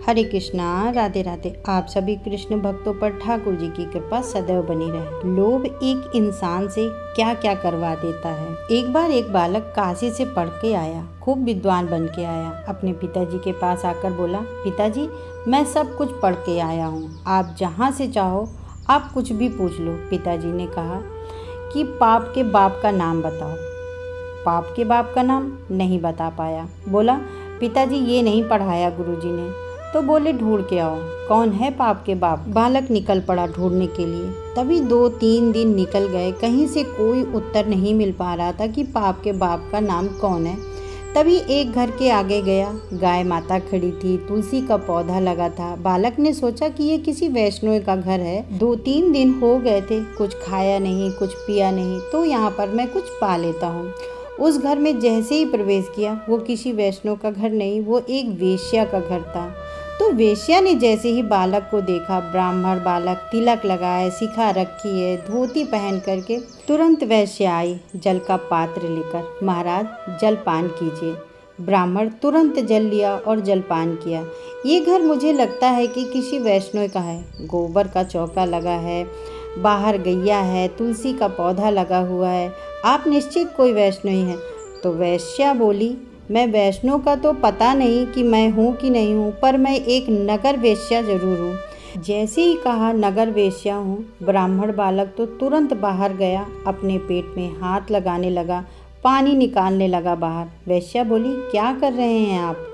हरे कृष्णा, राधे राधे। आप सभी कृष्ण भक्तों पर ठाकुर जी की कृपा सदैव बनी रहे। लोभ एक इंसान से क्या क्या करवा देता है। एक बार एक बालक काशी से पढ़ के आया, खूब विद्वान बन के आया। अपने पिताजी के पास आकर बोला, पिताजी मैं सब कुछ पढ़ के आया हूँ, आप जहाँ से चाहो आप कुछ भी पूछ लो। पिताजी ने कहा कि पाप के बाप का नाम बताओ। पाप के बाप का नाम नहीं बता पाया। बोला, पिताजी ये नहीं पढ़ाया गुरुजी ने। तो बोले, ढूंढ के आओ, कौन है पाप के बाप। बालक निकल पड़ा ढूंढने के लिए। तभी 2-3 दिन निकल गए, कहीं से कोई उत्तर नहीं मिल पा रहा था कि पाप के बाप का नाम कौन है। तभी एक घर के आगे गया, गाय माता खड़ी थी, तुलसी का पौधा लगा था। बालक ने सोचा कि ये किसी वैष्णव का घर है। 2-3 दिन हो गए थे, कुछ खाया नहीं, कुछ पिया नहीं, तो यहाँ पर मैं कुछ पा लेता हूँ। उस घर में जैसे ही प्रवेश किया, वो किसी वैष्णव का घर नहीं, वो एक वेश्या का घर था। तो वेश्या ने जैसे ही बालक को देखा, ब्राह्मण बालक, तिलक लगाए, शिखा रखी है, धोती पहन करके, तुरंत वैश्या आई जल का पात्र लेकर। महाराज जल पान कीजिए। ब्राह्मण तुरंत जल लिया और जलपान किया। ये घर मुझे लगता है कि किसी वैष्णव का है। गोबर का चौका लगा है, बाहर गैया है, तुलसी का पौधा लगा हुआ है, आप निश्चित कोई वैष्णव ही हैं। तो वेश्या बोली, मैं वैष्णव का तो पता नहीं कि मैं हूँ कि नहीं हूँ, पर मैं एक नगर वेश्या जरूर हूँ। जैसे ही कहा नगर वेश्या हूँ, ब्राह्मण बालक तो तुरंत बाहर गया, अपने पेट में हाथ लगाने लगा, पानी निकालने लगा बाहर। वेश्या बोली, क्या कर रहे हैं आप।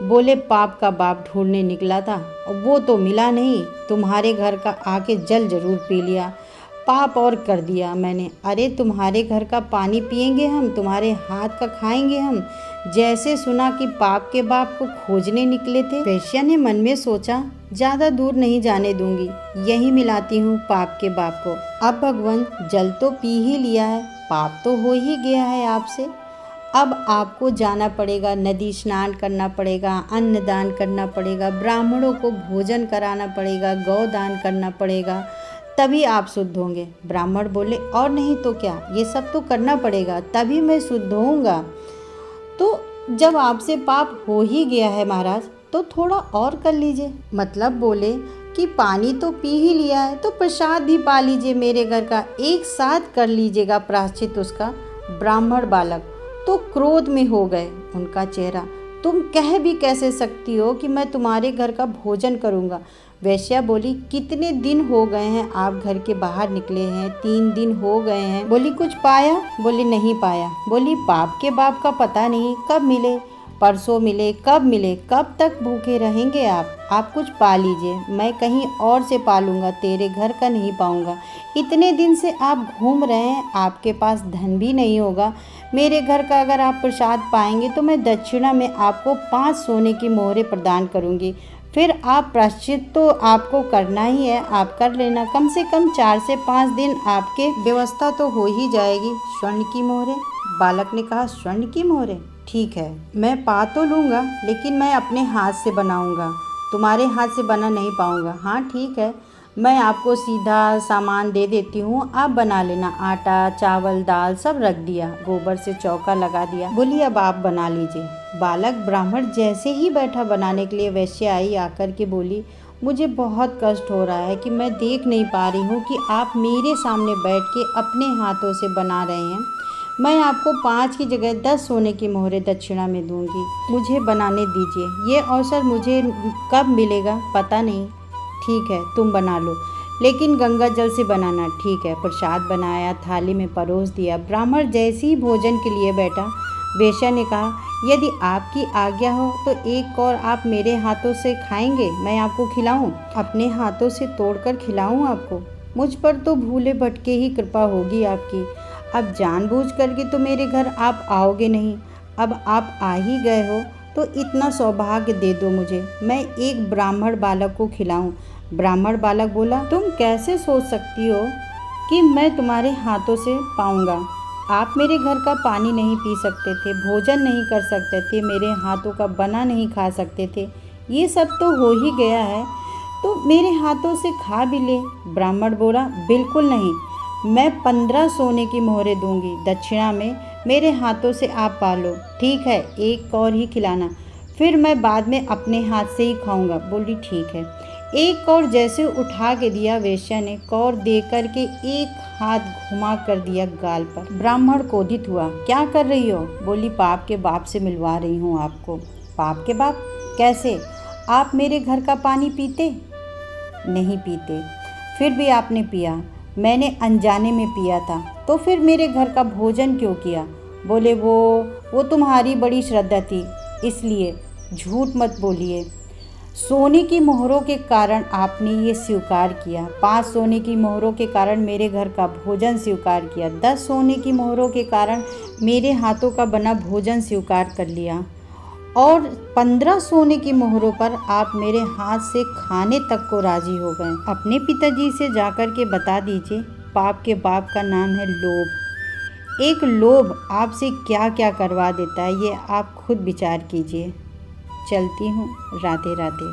बोले, पाप का बाप ढूंढने निकला था, वो तो मिला नहीं, तुम्हारे घर का आके जल जरूर पी लिया, पाप और कर दिया मैंने। अरे तुम्हारे घर का पानी पिएंगे हम, तुम्हारे हाथ का खाएंगे हम। जैसे सुना कि पाप के बाप को खोजने निकले थे, वेश्या ने मन में सोचा, ज़्यादा दूर नहीं जाने दूंगी, यही मिलाती हूँ पाप के बाप को। अब भगवान जल तो पी ही लिया है, पाप तो हो ही गया है आपसे। अब आपको जाना पड़ेगा, नदी स्नान करना पड़ेगा, अन्न दान करना पड़ेगा, ब्राह्मणों को भोजन कराना पड़ेगा, गौ दान करना पड़ेगा, तभी आप शुद्ध होंगे। ब्राह्मण बोले, और नहीं तो क्या, ये सब तो करना पड़ेगा, तभी मैं शुद्ध होऊंगा। तो जब आपसे पाप हो ही गया है महाराज, तो थोड़ा और कर लीजिए। मतलब बोले कि पानी तो पी ही लिया है, तो प्रसाद भी पा लीजिए मेरे घर का, एक साथ कर लीजिएगा प्रायश्चित उसका। ब्राह्मण बालक तो क्रोध में हो गए, उनका चेहरा, तुम कह भी कैसे सकती हो कि मैं तुम्हारे घर का भोजन करूँगा। वेश्या बोली, कितने दिन हो गए हैं आप घर के बाहर निकले हैं, 3 दिन हो गए हैं। बोली, कुछ पाया। बोली, नहीं पाया। बोली, पाप के बाप का पता नहीं, कब मिले, परसों मिले, कब मिले, कब तक भूखे रहेंगे आप कुछ पा लीजिए, मैं कहीं और से पालूंगा, तेरे घर का नहीं पाऊंगा। इतने दिन से आप घूम रहे हैं, आपके पास धन भी नहीं होगा, मेरे घर का अगर आप प्रसाद पाएंगे तो मैं दक्षिणा में आपको 5 सोने की मोहरें प्रदान करूंगी। फिर आप प्रायश्चित तो आपको करना ही है, आप कर लेना, कम से कम 4 से 5 दिन आपके व्यवस्था तो हो ही जाएगी। स्वर्ण की मोहरें। बालक ने कहा, स्वर्ण की मोहरें, ठीक है, मैं पा तो लूँगा, लेकिन मैं अपने हाथ से बनाऊँगा, तुम्हारे हाथ से बना नहीं पाऊँगा। हाँ ठीक है, मैं आपको सीधा सामान दे देती हूँ, आप बना लेना, आटा चावल दाल सब रख दिया, गोबर से चौका लगा दिया। बोली, अब आप बना लीजिए। बालक ब्राह्मण जैसे ही बैठा बनाने के लिए, वेश्या आई आकर के बोली, मुझे बहुत कष्ट हो रहा है कि मैं देख नहीं पा रही हूँ कि आप मेरे सामने बैठ के अपने हाथों से बना रहे हैं। मैं आपको 5 की जगह 10 सोने की मोहरें दक्षिणा में दूंगी, मुझे बनाने दीजिए। ये अवसर मुझे कब मिलेगा पता नहीं। ठीक है, तुम बना लो, लेकिन गंगा जल से बनाना। ठीक है। प्रसाद बनाया, थाली में परोस दिया। ब्राह्मण जैसे ही भोजन के लिए बैठा, वेश्या ने कहा, यदि आपकी आज्ञा हो तो एक और आप मेरे हाथों से खाएंगे, मैं आपको खिलाऊं, अपने हाथों से तोड़कर खिलाऊं आपको। मुझ पर तो भूले भटके ही कृपा होगी आपकी। अब जानबूझ करके तो मेरे घर आप आओगे नहीं, अब आप आ ही गए हो तो इतना सौभाग्य दे दो मुझे, मैं एक ब्राह्मण बालक को खिलाऊं। ब्राह्मण बालक बोला, तुम कैसे सोच सकती हो कि मैं तुम्हारे हाथों से पाऊंगा। आप मेरे घर का पानी नहीं पी सकते थे, भोजन नहीं कर सकते थे, मेरे हाथों का बना नहीं खा सकते थे, ये सब तो हो ही गया है, तो मेरे हाथों से खा भी ले। ब्राह्मण बोला, बिल्कुल नहीं, मैं 15 सोने की मोहरें दूंगी दक्षिणा में, मेरे हाथों से आप पालो। ठीक है, एक और ही खिलाना। फिर मैं बाद में अपने हाथ से ही खाऊंगा। बोली ठीक है। एक कौर जैसे उठा के दिया, वेश्या ने कौर दे कर के एक हाथ घुमा कर दिया गाल पर। ब्राह्मण क्रोधित हुआ, क्या कर रही हो? बोली पाप के बाप से मिलवा रही हूँ आपको। पाप के बाप? कैसे? आप मेरे घर का पानी पीते? नहीं पीते। फिर भी आपने पिया। मैंने अनजाने में पिया था। तो फिर मेरे घर का भोजन क्यों किया? बोले वो तुम्हारी बड़ी श्रद्धा थी, इसलिए। झूठ मत बोलिए। सोने की मोहरों के कारण आपने ये स्वीकार किया। 5 सोने की मोहरों के कारण मेरे घर का भोजन स्वीकार किया। 10 सोने की मोहरों के कारण मेरे हाथों का बना भोजन स्वीकार कर लिया। और 15 सोने की मोहरों पर आप मेरे हाथ से खाने तक को राजी हो गए। अपने पिताजी से जाकर के बता दीजिए, पाप के बाप का नाम है लोभ। एक लोभ आपसे क्या क्या करवा देता है, ये आप खुद विचार कीजिए। चलती हूँ। राधे राधे।